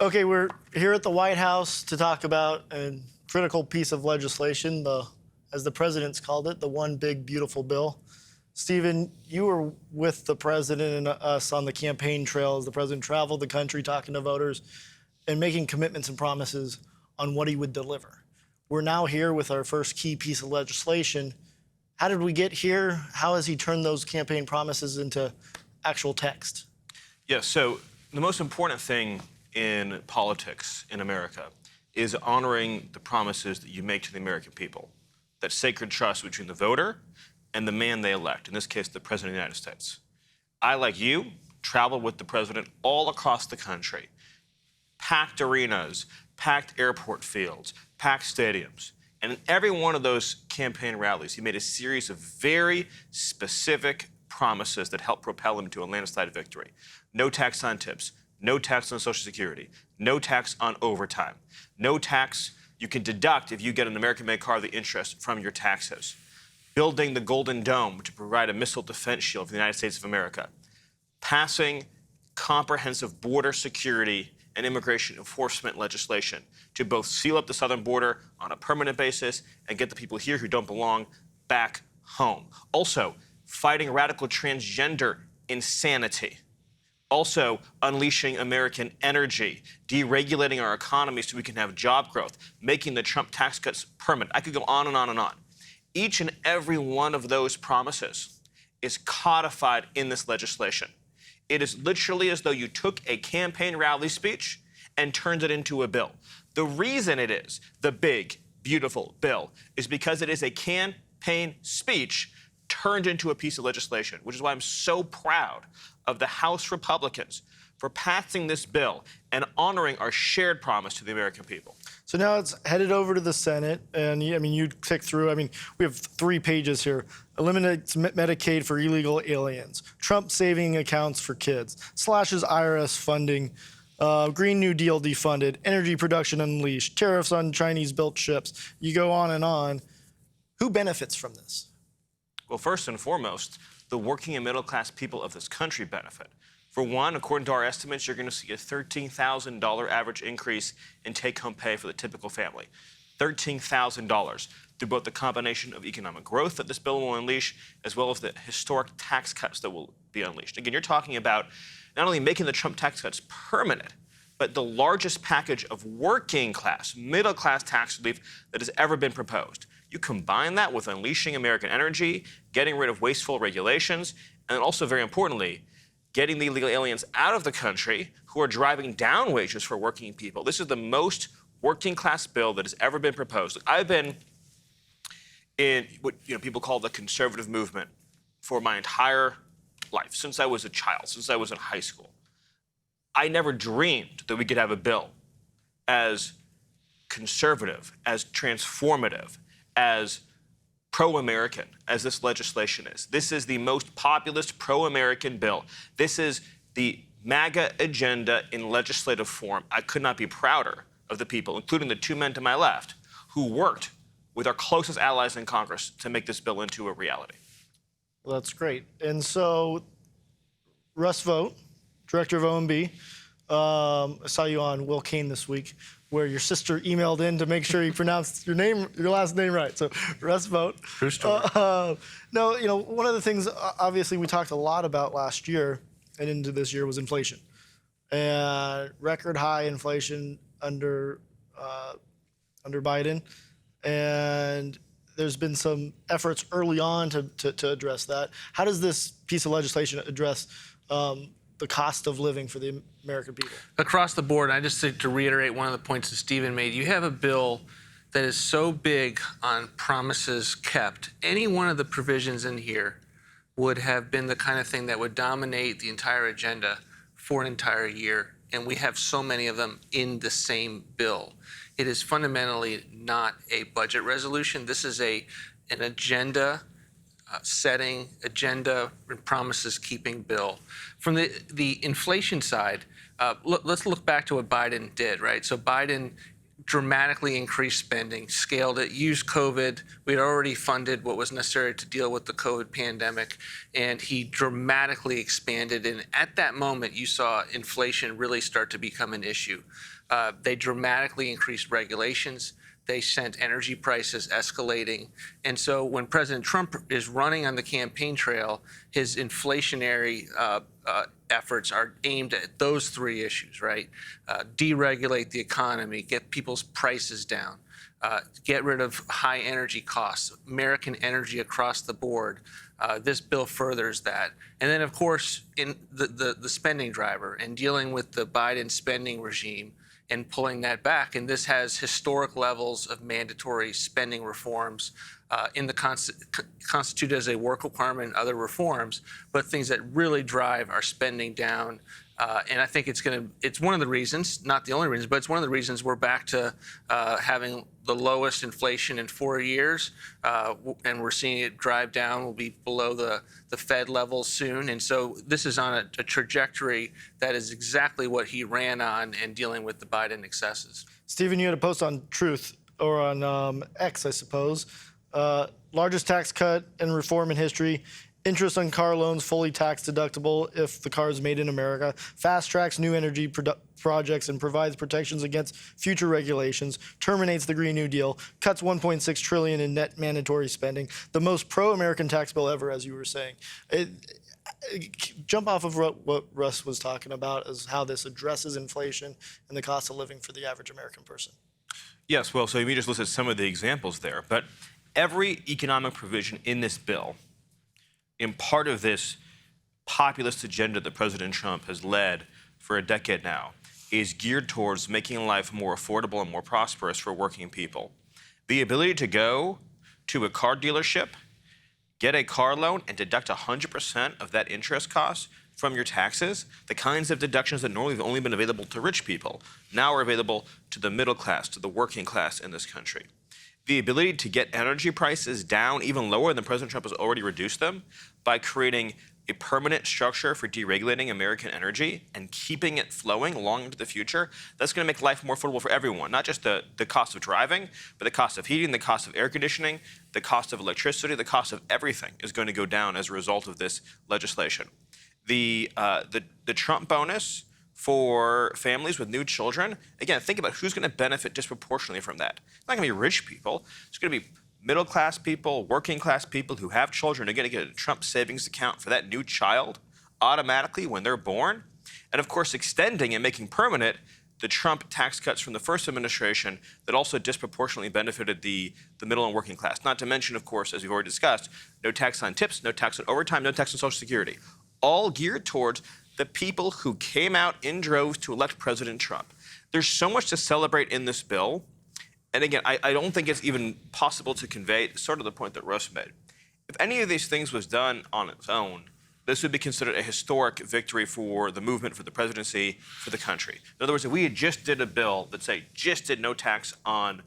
Okay, we're here at the White House to talk about a critical piece of legislation, as the president's called it, the one big beautiful bill. Stephen, you were with the president and us on the campaign trail as the president traveled the country talking to voters and making commitments and promises on what he would deliver. We're now here with our first key piece of legislation. How did we get here? How has he turned those campaign promises into actual text? Yeah, so the most important thing in politics in America is honoring the promises that you make to the American people. That sacred trust between the voter and the man they elect, in this case, the President of the United States. I, like you, traveled with the president all across the country. Packed arenas, packed airport fields, packed stadiums. And in every one of those campaign rallies, he made a series of very specific promises that helped propel him to a landslide victory. No tax on tips, no tax on Social Security, no tax on overtime, no tax you can deduct if you get an American-made car, the interest from your taxes. Building the Golden Dome to provide a missile defense shield for the United States of America. Passing comprehensive border security and immigration enforcement legislation to both seal up the southern border on a permanent basis and get the people here who don't belong back home. Also, fighting radical transgender insanity. Also, unleashing American energy, deregulating our economy so we can have job growth, making the Trump tax cuts permanent. I could go on and on and on. Each and every one of those promises is codified in this legislation. It is literally as though you took a campaign rally speech and turned it into a bill. The reason it is the big, beautiful bill is because it is a campaign speech turned into a piece of legislation, which is why I'm so proud of the House Republicans for passing this bill and honoring our shared promise to the American people. So now it's headed over to the Senate, and you tick through. We have 3 pages here. Eliminates Medicaid for illegal aliens. Trump saving accounts for kids. Slashes IRS funding. Green New Deal defunded. Energy production unleashed. Tariffs on Chinese-built ships. You go on and on. Who benefits from this? Well, first and foremost, the working and middle-class people of this country benefit. For one, according to our estimates, you're going to see a $13,000 average increase in take-home pay for the typical family. $13,000 through both the combination of economic growth that this bill will unleash, as well as the historic tax cuts that will be unleashed. Again, you're talking about not only making the Trump tax cuts permanent, but the largest package of working-class, middle-class tax relief that has ever been proposed. You combine that with unleashing American energy, getting rid of wasteful regulations, and also, very importantly, getting the illegal aliens out of the country who are driving down wages for working people. This is the most working-class bill that has ever been proposed. I've been in what people call the conservative movement for my entire life, since I was a child, since I was in high school. I never dreamed that we could have a bill as conservative, as transformative, as pro-American as this legislation is. This is the most populist pro-American bill. This is the MAGA agenda in legislative form. I could not be prouder of the people, including the 2 men to my left, who worked with our closest allies in Congress to make this bill into a reality. Well, that's great. And so, Russ Vought, director of OMB, I saw you on Will Kane this week, where your sister emailed in to make sure you pronounced your last name right. So, Russ Vought. True story. No, one of the things, obviously, we talked a lot about last year and into this year was inflation. And record high inflation under Biden. And there's been some efforts early on to address that. How does this piece of legislation address the cost of living for the American people? Across the board, I just to reiterate one of the points that Stephen made, you have a bill that is so big on promises kept. Any one of the provisions in here would have been the kind of thing that would dominate the entire agenda for an entire year, and we have so many of them in the same bill. It is fundamentally not a budget resolution. This is an agenda setting, agenda and promises keeping bill. From the inflation side, let's look back to what Biden did, right? So Biden dramatically increased spending, scaled it, used COVID. We had already funded what was necessary to deal with the COVID pandemic, and he dramatically expanded. And at that moment, you saw inflation really start to become an issue. They dramatically increased regulations. They sent energy prices escalating. And so when President Trump is running on the campaign trail, his inflationary efforts are aimed at those three issues, right? Deregulate the economy, get people's prices down, get rid of high energy costs, American energy across the board. This bill furthers that. And then, of course, in the spending driver and dealing with the Biden spending regime and pulling that back. And this has historic levels of mandatory spending reforms in the constitute as a work requirement and other reforms, but things that really drive our spending down. And I think it's one of the reasons, not the only reason, but it's one of the reasons we're back to having the lowest inflation in 4 years, and we're seeing it drive down. We'll be below the Fed levels soon. And so this is on a trajectory that is exactly what he ran on in dealing with the Biden excesses. Stephen, you had a post on Truth, or on X, I suppose. Largest tax cut and reform in history. Interest on car loans fully tax deductible if the car is made in America. Fast tracks new energy projects and provides protections against future regulations. Terminates the Green New Deal. Cuts $1.6 trillion in net mandatory spending. The most pro-American tax bill ever, as you were saying. Jump off of what Russ was talking about as how this addresses inflation and the cost of living for the average American person. Yes, well, so you just listed some of the examples there, but every economic provision in this bill, in part of this populist agenda that President Trump has led for a decade now, is geared towards making life more affordable and more prosperous for working people. The ability to go to a car dealership, get a car loan, and deduct 100% of that interest cost from your taxes, the kinds of deductions that normally have only been available to rich people, now are available to the middle class, to the working class in this country. The ability to get energy prices down even lower than President Trump has already reduced them by creating a permanent structure for deregulating American energy and keeping it flowing long into the future, that's going to make life more affordable for everyone, not just the cost of driving, but the cost of heating, the cost of air conditioning, the cost of electricity, the cost of everything is going to go down as a result of this legislation. The Trump bonus for families with new children, again, think about who's going to benefit disproportionately from that. It's not going to be rich people. It's going to be middle-class people, working-class people who have children are going to get a Trump savings account for that new child automatically when they're born. And, of course, extending and making permanent the Trump tax cuts from the first administration that also disproportionately benefited the middle and working class. Not to mention, of course, as we've already discussed, no tax on tips, no tax on overtime, no tax on Social Security, all geared towards the people who came out in droves to elect President Trump. There's so much to celebrate in this bill. And again, I don't think it's even possible to convey sort of the point that Russ made. If any of these things was done on its own, this would be considered a historic victory for the movement, for the presidency, for the country. In other words, if we had just did a bill that, say, just did no tax on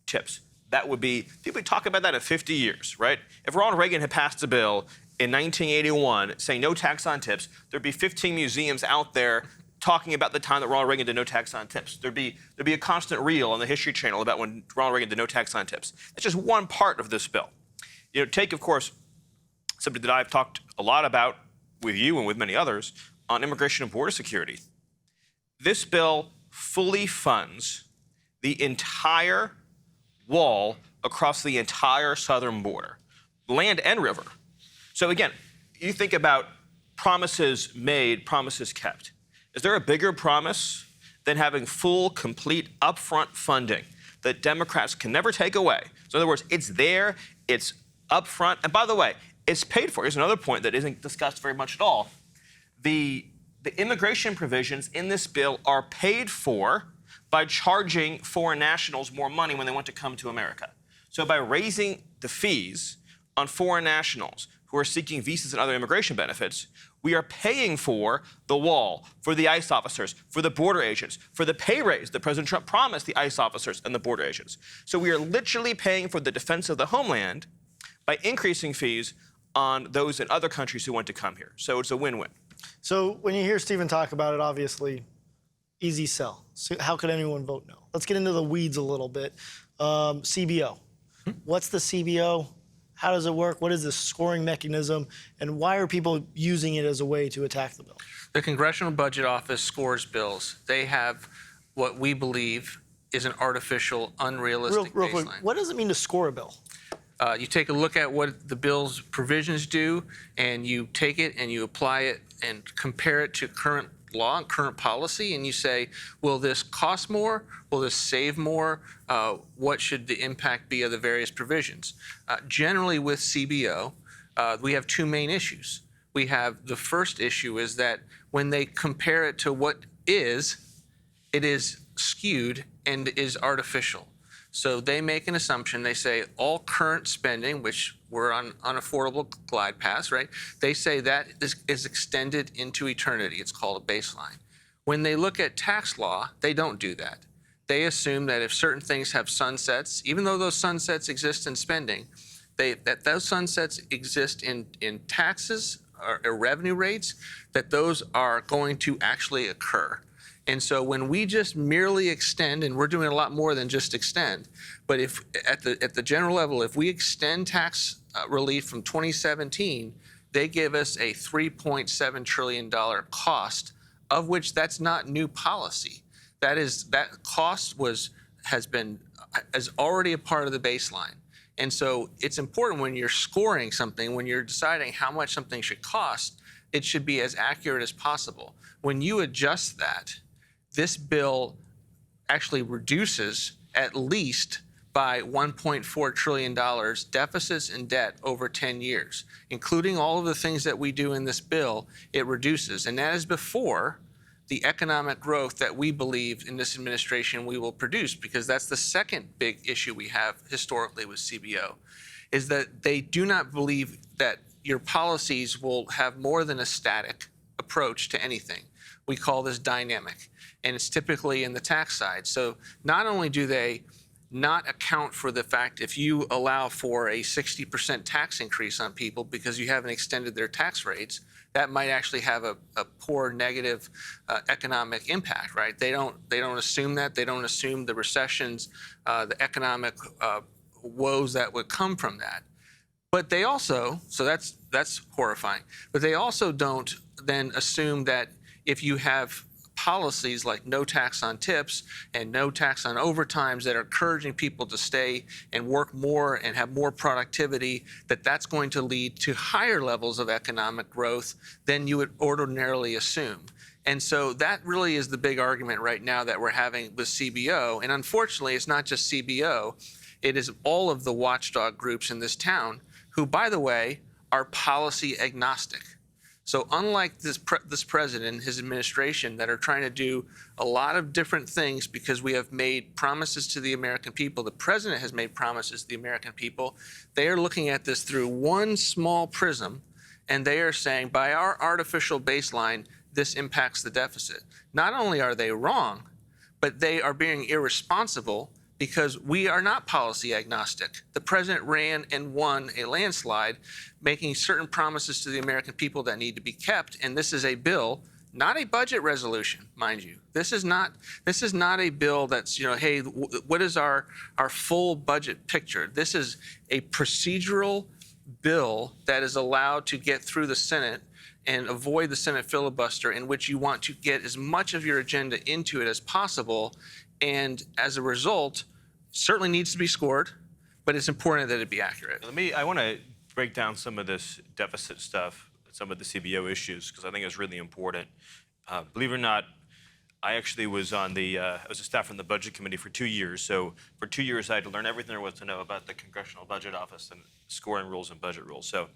tips, that would be, people would talk about that in 50 years, right? If Ronald Reagan had passed a bill in 1981 saying no tax on tips, there'd be 15 museums out there talking about the time that Ronald Reagan did no tax on tips. There'd be a constant reel on the History Channel about when Ronald Reagan did no tax on tips. That's just one part of this bill. You know, take, of course, something that I've talked a lot about with you and with many others on immigration and border security. This bill fully funds the entire wall across the entire southern border, land and river. So again, you think about promises made, promises kept. Is there a bigger promise than having full, complete, upfront funding that Democrats can never take away? So in other words, it's there, it's upfront, and by the way, it's paid for. Here's another point that isn't discussed very much at all. The immigration provisions in this bill are paid for by charging foreign nationals more money when they want to come to America. So by raising the fees on foreign nationals who are seeking visas and other immigration benefits, we are paying for the wall, for the ICE officers, for the border agents, for the pay raise that President Trump promised the ICE officers and the border agents. So we are literally paying for the defense of the homeland by increasing fees on those in other countries who want to come here. So it's a win-win. So when you hear Stephen talk about it, obviously, Easy sell. So how could anyone vote no? Let's get into the weeds a little bit. CBO. What's the CBO? How does it work? What is the scoring mechanism? And why are people using it as a way to attack the bill? The Congressional Budget Office scores bills. They have what we believe is an artificial, unrealistic Real quick, baseline. what does it mean to score a bill? You take a look at what the bill's provisions do, and you take it and you apply it and compare it to current law and current policy, and you say, will this cost more? Will this save more? What should the impact be of the various provisions? Generally with CBO, we have two main issues. We have the first issue is that when they compare it to what is, it is skewed and is artificial. So they make an assumption. They say all current spending, which we're on unaffordable glide paths, right? They say that is extended into eternity. It's called a baseline. When they look at tax law, they don't do that. They assume that if certain things have sunsets, even though those sunsets exist in spending, that those sunsets exist in taxes or revenue rates, that those are going to actually occur. And so when we just merely extend, and we're doing a lot more than just extend, but if at the general level, if we extend tax relief from 2017, they give us a $3.7 trillion cost, of which that's not new policy. That cost is already a part of the baseline. And so it's important when you're scoring something, when you're deciding how much something should cost, it should be as accurate as possible. When you adjust that, this bill actually reduces at least by $1.4 trillion deficits and debt over 10 years, including all of the things that we do in this bill, it reduces. And that is before the economic growth that we believe in this administration we will produce, because that's the second big issue we have historically with CBO, is that they do not believe that your policies will have more than a static approach to anything. We call this dynamic, and it's typically in the tax side. So not only do they not account for the fact if you allow for a 60% tax increase on people because you haven't extended their tax rates, that might actually have a poor negative economic impact, right? They don't assume that. They don't assume the recessions, the economic woes that would come from that. But they also, so that's horrifying, but they also don't then assume that if you have policies like no tax on tips and no tax on overtimes that are encouraging people to stay and work more and have more productivity, that's going to lead to higher levels of economic growth than you would ordinarily assume. And so that really is the big argument right now that we're having with CBO. And unfortunately, it's not just CBO. It is all of the watchdog groups in this town who, by the way, are policy agnostic. So unlike this president and his administration that are trying to do a lot of different things because we have made promises to the American people, the president has made promises to the American people, they are looking at this through one small prism, and they are saying, by our artificial baseline, this impacts the deficit. Not only are they wrong, but they are being irresponsible because we are not policy agnostic. The president ran and won a landslide, making certain promises to the American people that need to be kept. And this is a bill, not a budget resolution, mind you. This is not a bill that's, hey, what is our full budget picture? This is a procedural bill that is allowed to get through the Senate and avoid the Senate filibuster, in which you want to get as much of your agenda into it as possible. And as a result, certainly needs to be scored, but it's important that it be accurate. I want to break down some of this deficit stuff, some of the CBO issues, because I think it's really important. Believe it or not, I actually was I was a staff on the Budget Committee for 2 years. So for 2 years, I had to learn everything there was to know about the Congressional Budget Office and scoring rules and budget rules. So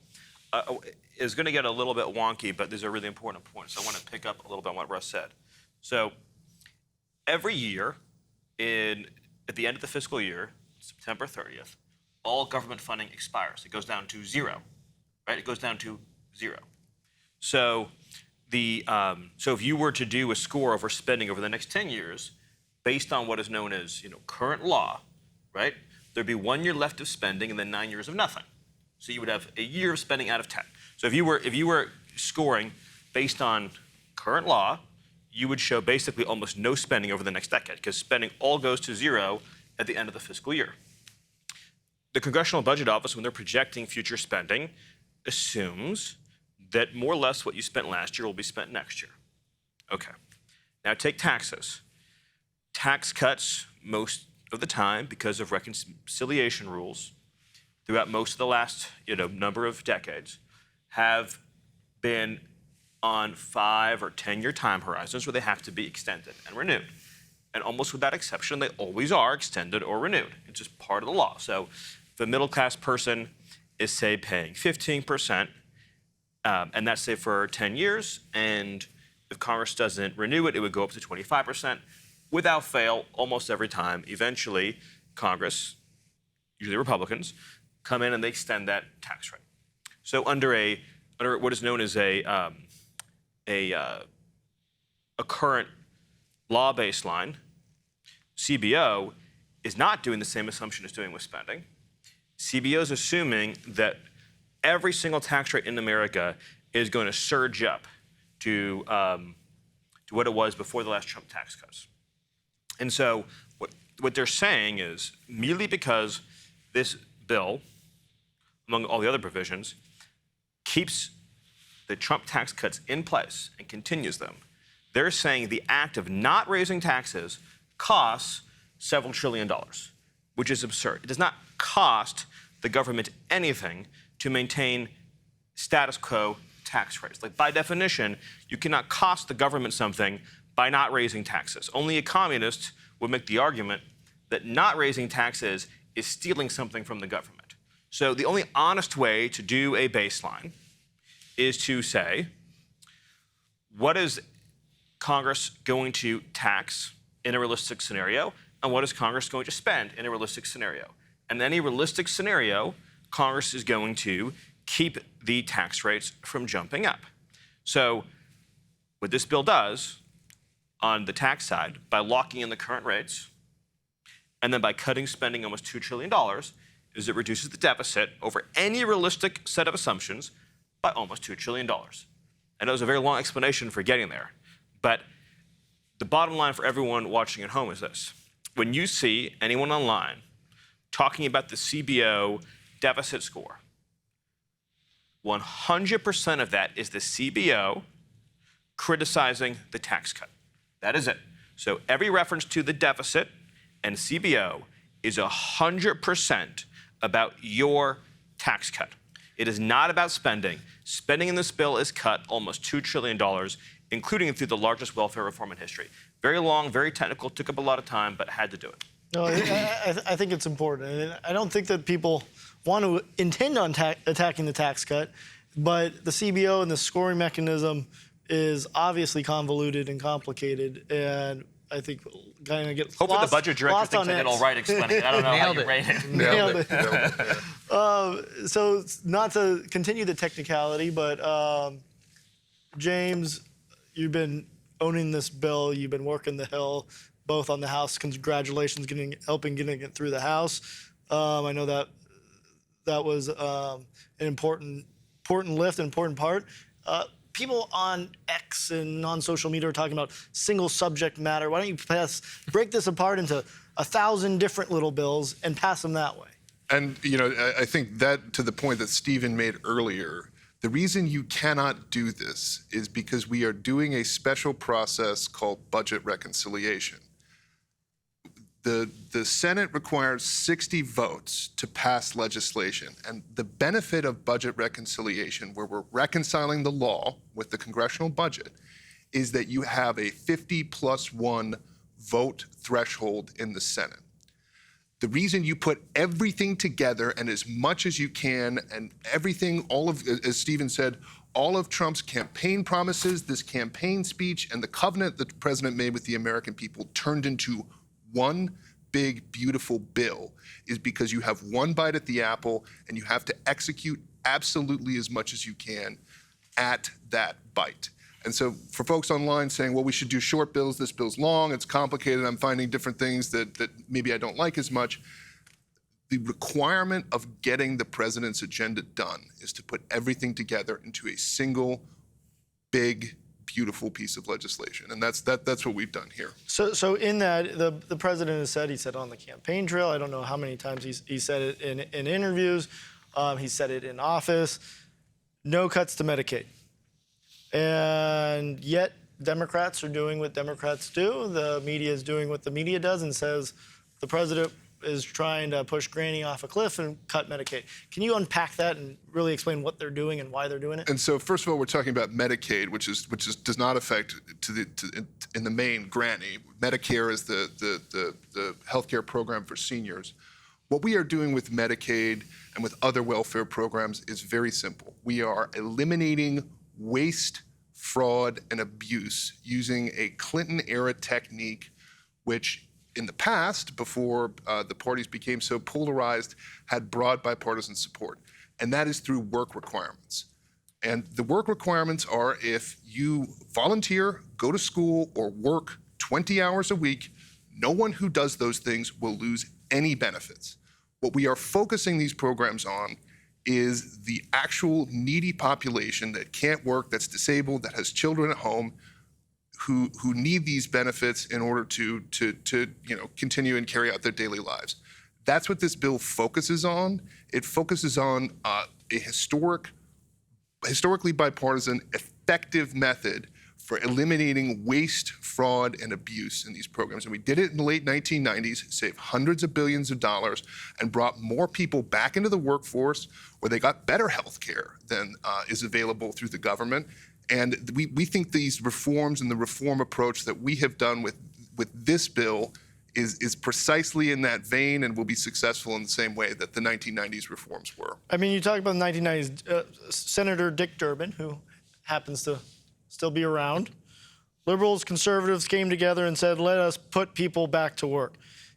it's going to get a little bit wonky, but these are really important points. So I want to pick up a little bit on what Russ said. So every year, at the end of the fiscal year, September 30th, all government funding expires. It goes down to zero, right? It goes down to zero. So so if you were to do a score over spending over the next 10 years, based on what is known as current law, right? There'd be 1 year left of spending and then 9 years of nothing. So you would have a year of spending out of 10. So if you were scoring based on current law, you would show basically almost no spending over the next decade, because spending all goes to zero at the end of the fiscal year. The Congressional Budget Office, when they're projecting future spending, assumes that more or less what you spent last year will be spent next year. Okay. Now take taxes. Tax cuts, most of the time, because of reconciliation rules, throughout most of the last number of decades, have been on 5 or 10-year time horizons where they have to be extended and renewed. And almost without exception, they always are extended or renewed. It's just part of the law. So if a middle-class person is, say, paying 15%, and that's, say, for 10 years, and if Congress doesn't renew it, it would go up to 25%. Without fail, almost every time, eventually, Congress, usually Republicans, come in and they extend that tax rate. So under what is known as a current law baseline, CBO is not doing the same assumption it's doing with spending. CBO is assuming that every single tax rate in America is going to surge up to what it was before the last Trump tax cuts. And so what they're saying is, merely because this bill, among all the other provisions, keeps the Trump tax cuts in place and continues them, they're saying the act of not raising taxes costs several $1 trillion, which is absurd. It does not cost the government anything to maintain status quo tax rates. Like, by definition, you cannot cost the government something by not raising taxes. Only a communist would make the argument that not raising taxes is stealing something from the government. So the only honest way to do a baseline is to say, what is Congress going to tax in a realistic scenario, and what is Congress going to spend in a realistic scenario? And in any realistic scenario, Congress is going to keep the tax rates from jumping up. So what this bill does on the tax side, by locking in the current rates, and then by cutting spending almost $2 trillion, is it reduces the deficit over any realistic set of assumptions by almost $2 trillion. And it was a very long explanation for getting there. But the bottom line for everyone watching at home is this. When you see anyone online talking about the CBO deficit score, 100% of that is the CBO criticizing the tax cut. That is it. So every reference to the deficit and CBO is 100% about your tax cut. It is not about spending. Spending in this bill is cut almost $2 trillion, including through the largest welfare reform in history. Very long, very technical, took up a lot of time, but had to do it. No, I think it's important. And I don't think that people want to intend on attacking the tax cut, but the CBO and the scoring mechanism is obviously convoluted and complicated, and I think kind of get hopefully lost, the budget director thinks I did all right explaining it. I don't know how you rate it. Nailed it. So not to continue the technicality, but James, you've been owning this bill. You've been working the Hill, both on the House. Congratulations, helping getting it through the House. I know that was an important lift, an important part. People on X and on social media are talking about single subject matter. Why don't you break this apart into 1,000 different little bills and pass them that way? And, I think that, to the point that Stephen made earlier, the reason you cannot do this is because we are doing a special process called budget reconciliation. The Senate requires 60 votes to pass legislation. And the benefit of budget reconciliation, where we're reconciling the law with the congressional budget, is that you have a 50+1 vote threshold in the Senate. The reason you put everything together and as much as you can, and everything, as Stephen said, all of Trump's campaign promises, this campaign speech, and the covenant that the president made with the American people turned into one big, beautiful bill, is because you have one bite at the apple and you have to execute absolutely as much as you can at that bite. And so for folks online saying, well, we should do short bills, this bill's long, it's complicated, I'm finding different things that maybe I don't like as much, the requirement of getting the president's agenda done is to put everything together into a single, big, beautiful piece of legislation. And that's what we've done here. So in that, the president has said, he said on the campaign trail, I don't know how many times he said it in interviews, he said it in office, no cuts to Medicaid. And yet Democrats are doing what Democrats do. The media is doing what the media does and says the president is trying to push Granny off a cliff and cut Medicaid. Can you unpack that and really explain what they're doing and why they're doing it? And so, first of all, we're talking about Medicaid, which does not affect in the main Granny. Medicare is the healthcare program for seniors. What we are doing with Medicaid and with other welfare programs is very simple. We are eliminating waste, fraud, and abuse using a Clinton-era technique, which in the past, before the parties became so polarized, had broad bipartisan support. And that is through work requirements. And the work requirements are if you volunteer, go to school, or work 20 hours a week, no one who does those things will lose any benefits. What we are focusing these programs on is the actual needy population that can't work, that's disabled, that has children at home, who need these benefits in order to continue and carry out their daily lives. That's what this bill focuses on. It focuses on a historically bipartisan, effective method for eliminating waste, fraud, and abuse in these programs. And we did it in the late 1990s, saved hundreds of billions of dollars, and brought more people back into the workforce where they got better health care than is available through the government. And we think these reforms and the reform approach that we have done with this bill is precisely in that vein and will be successful in the same way that the 1990s reforms were. I mean, you talk about the 1990s. Senator Dick Durbin, who happens to still be around, liberals, conservatives came together and said, let us put people back to work.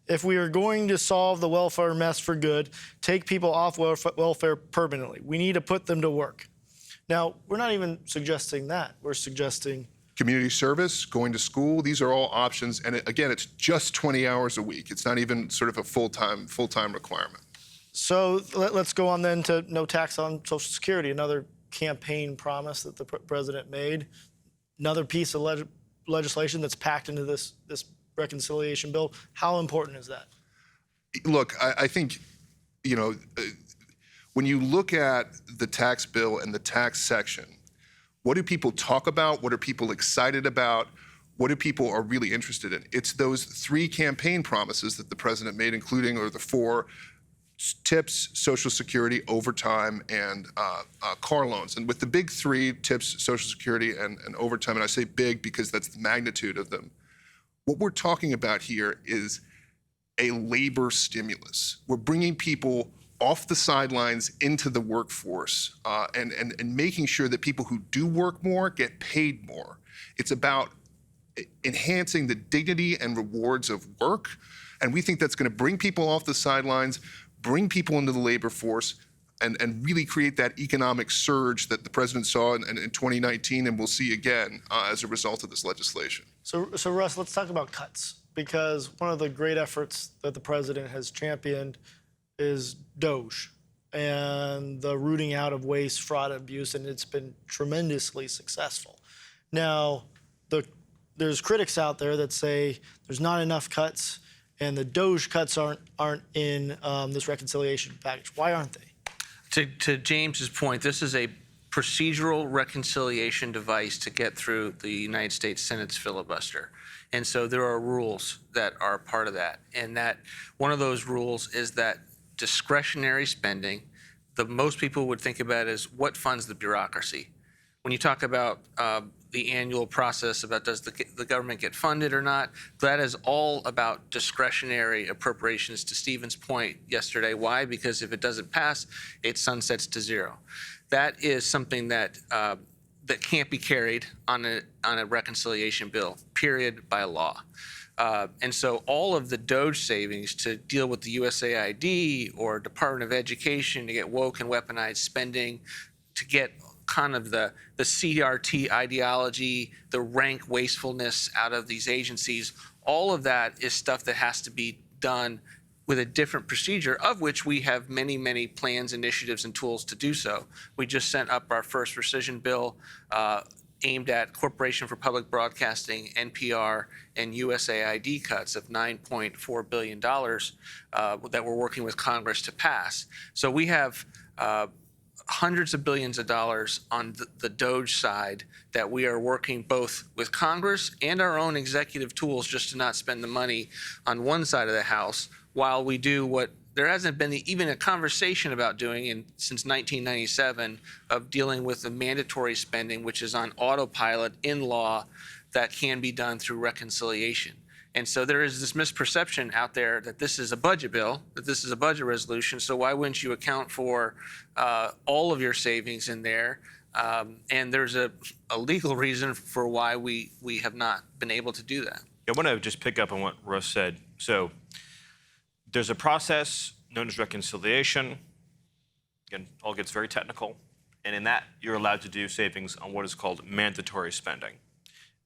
If we are going to solve the welfare mess for good, take people off welfare permanently. We need to put them to work. Now, we're not even suggesting that. We're suggesting community service, going to school. These are all options. And again, it's just 20 hours a week. It's not even sort of a full-time requirement. So let's go on then to no tax on Social Security, another campaign promise that the president made, another piece of legislation that's packed into this reconciliation bill. How important is that? Look, I think, when you look at the tax bill and the tax section, what do people talk about? What are people excited about? What do people are really interested in? It's those three campaign promises that the president made, including, or the four: tips, Social Security, overtime, and car loans. And with the big three, tips, Social Security, and overtime, and I say big because that's the magnitude of them, what we're talking about here is a labor stimulus. We're bringing people off the sidelines into the workforce and making sure that people who do work more get paid more. It's about enhancing the dignity and rewards of work. And we think that's going to bring people off the sidelines, bring people into the labor force, and really create that economic surge that the president saw in 2019 and will see again as a result of this legislation. So Russ, let's talk about cuts, because one of the great efforts that the president has championed is DOGE and the rooting out of waste, fraud, and abuse, and it's been tremendously successful. Now, there's critics out there that say there's not enough cuts, and the DOGE cuts aren't in this reconciliation package. Why aren't they? To James's point, this is a procedural reconciliation device to get through the United States Senate's filibuster. And so there are rules that are part of that. And that one of those rules is that discretionary spending, the most people would think about is what funds the bureaucracy. When you talk about the annual process about does the government get funded or not, that is all about discretionary appropriations, to Stephen's point yesterday. Why? Because if it doesn't pass, it sunsets to zero. That is something that that can't be carried on a reconciliation bill, period, by law. And so all of the DOGE savings to deal with the USAID or Department of Education to get woke and weaponized spending, to get kind of the CRT ideology, the rank wastefulness out of these agencies, all of that is stuff that has to be done with a different procedure, of which we have many, many plans, initiatives, and tools to do so. We just sent up our first rescission bill aimed at Corporation for Public Broadcasting, NPR, and USAID cuts of $9.4 billion that we're working with Congress to pass. So we have hundreds of billions of dollars on the DOGE side that we are working both with Congress and our own executive tools just to not spend the money on one side of the house while we do what there hasn't been even a conversation about doing since 1997 of dealing with the mandatory spending, which is on autopilot in law that can be done through reconciliation. And so there is this misperception out there that this is a budget bill, that this is a budget resolution. So why wouldn't you account for all of your savings in there? And there's a legal reason for why we have not been able to do that. I want to just pick up on what Russ said. So there's a process known as reconciliation. Again, all gets very technical. And in that, you're allowed to do savings on what is called mandatory spending.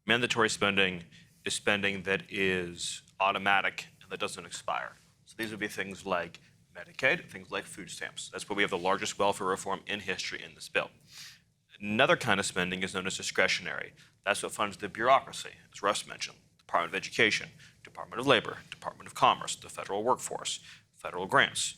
Mandatory spending is spending that is automatic and that doesn't expire. So these would be things like Medicaid, things like food stamps. That's where we have the largest welfare reform in history in this bill. Another kind of spending is known as discretionary. That's what funds the bureaucracy, as Russ mentioned, Department of Education, Department of Labor, Department of Commerce, the federal workforce, federal grants.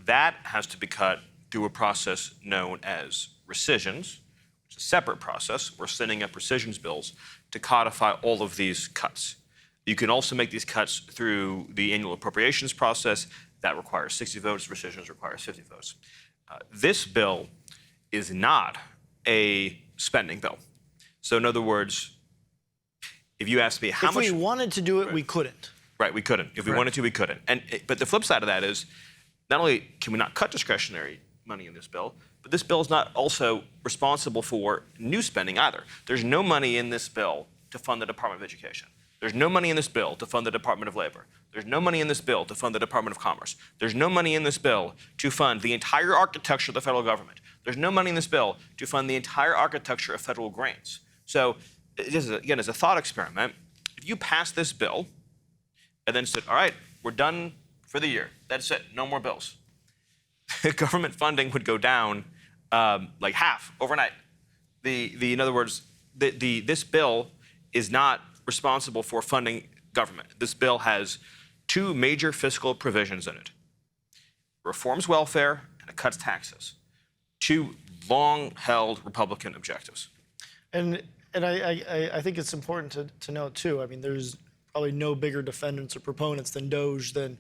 That has to be cut through a process known as rescissions, which is a separate process. We're sending up rescissions bills to codify all of these cuts. You can also make these cuts through the annual appropriations process. That requires 60 votes. Rescissions requires 50 votes. This bill is not a spending bill. So in other words, if you ask me how much— If we wanted to do it, we couldn't. Right, we couldn't. If we wanted to, we couldn't. But the flip side of that is, not only can we not cut discretionary money in this bill, but this bill is not also responsible for new spending either. There's no money in this bill to fund the Department of Education. There's no money in this bill to fund the Department of Labor. There's no money in this bill to fund the Department of Commerce. There's no money in this bill to fund the entire architecture of the federal government. There's no money in this bill to fund the entire architecture of federal grants. So, just again, as a thought experiment, if you pass this bill and then said, all right, we're done for the year, that's it, no more bills, government funding would go down like half overnight. In other words, this bill is not responsible for funding government. This bill has two major fiscal provisions in it. It reforms welfare and it cuts taxes. Two long-held Republican objectives. And I think it's important to note too. I mean, there's probably no bigger defendants or proponents than DOGE than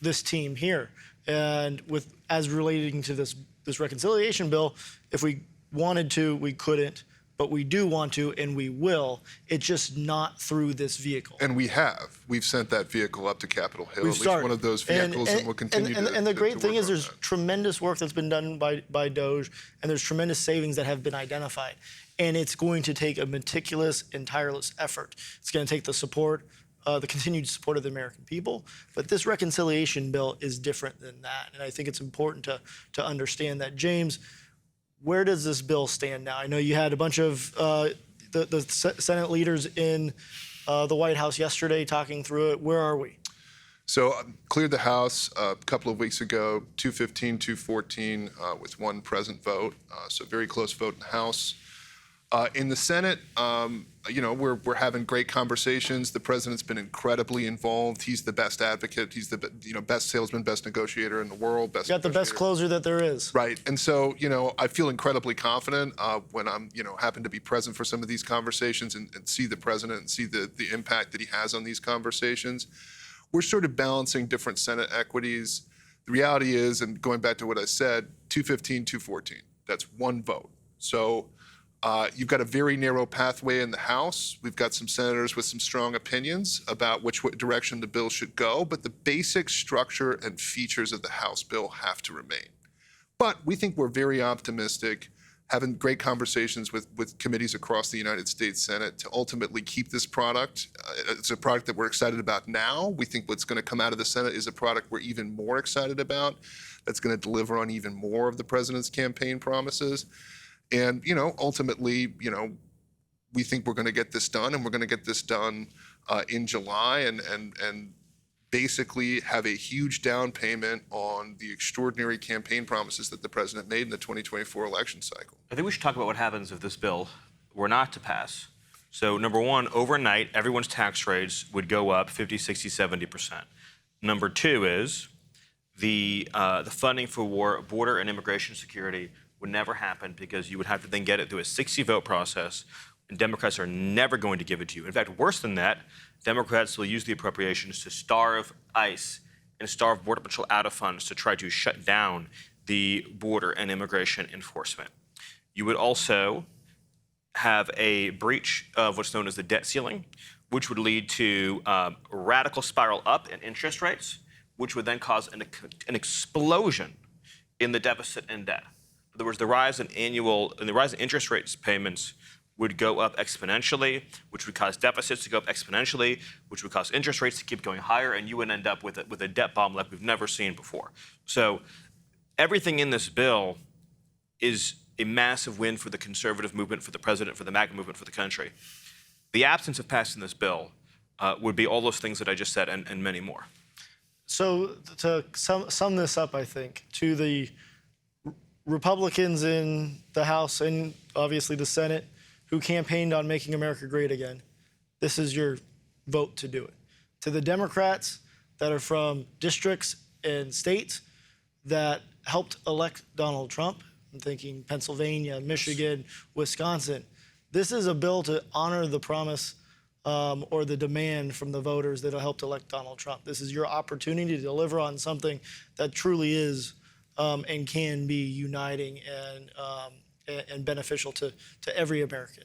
this team here. And as relating to this reconciliation bill, if we wanted to, we couldn't, but we do want to, and we will. It's just not through this vehicle. And we've sent that vehicle up to Capitol Hill, We've at least started. one of those vehicles, and we'll continue to. And the great thing work is on there's that. tremendous work that's been done by DOGE, and there's tremendous savings that have been identified. And it's going to take a meticulous and tireless effort. It's going to take the support, the continued support of the American people. But this reconciliation bill is different than that. And I think it's important to understand that. James, where does this bill stand now? I know you had a bunch of the Senate leaders in the White House yesterday talking through it. Where are we? So cleared the House a couple of weeks ago, 215, 214, with one present vote. So very close vote in the House. In the Senate, we're having great conversations. The president's been incredibly involved. He's the best advocate. He's the best salesman, best negotiator in the world. Got the best closer that there is. Right. And so, I feel incredibly confident when I'm, happen to be present for some of these conversations and see the president and see the impact that he has on these conversations. We're sort of balancing different Senate equities. The reality is, and going back to what I said, 215, 214, that's one vote. So you've got a very narrow pathway in the House. We've got some senators with some strong opinions about which direction the bill should go, but the basic structure and features of the House bill have to remain. But we think we're very optimistic, having great conversations with committees across the United States Senate to ultimately keep this product. It's a product that we're excited about now. We think what's going to come out of the Senate is a product we're even more excited about, that's going to deliver on even more of the president's campaign promises. And, ultimately, we think we're going to get this done, and we're going to get this done in July and basically have a huge down payment on the extraordinary campaign promises that the president made in the 2024 election cycle. I think we should talk about what happens if this bill were not to pass. So number one, overnight, everyone's tax rates would go up 50, 60, 70%. Number two is the funding for border and immigration security would never happen because you would have to then get it through a 60-vote process, and Democrats are never going to give it to you. In fact, worse than that, Democrats will use the appropriations to starve ICE and starve Border Patrol out of funds to try to shut down the border and immigration enforcement. You would also have a breach of what's known as the debt ceiling, which would lead to a radical spiral up in interest rates, which would then cause an explosion in the deficit and debt. In other words, the rise in interest rates payments would go up exponentially, which would cause deficits to go up exponentially, which would cause interest rates to keep going higher, and you would end up with a debt bomb like we've never seen before. So everything in this bill is a massive win for the conservative movement, for the president, for the MAGA movement, for the country. The absence of passing this bill would be all those things that I just said and many more. So to sum this up, I think, to the Republicans in the House and obviously the Senate who campaigned on making America great again, this is your vote to do it. To the Democrats that are from districts and states that helped elect Donald Trump, I'm thinking Pennsylvania, Michigan, Wisconsin, this is a bill to honor the promise or the demand from the voters that helped elect Donald Trump. This is your opportunity to deliver on something that truly is and can be uniting and beneficial to every American.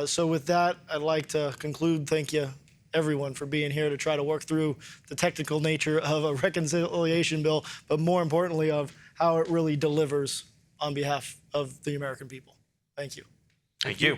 So with that, I'd like to conclude. Thank you, everyone, for being here to try to work through the technical nature of a reconciliation bill, but more importantly of how it really delivers on behalf of the American people. Thank you. Thank you.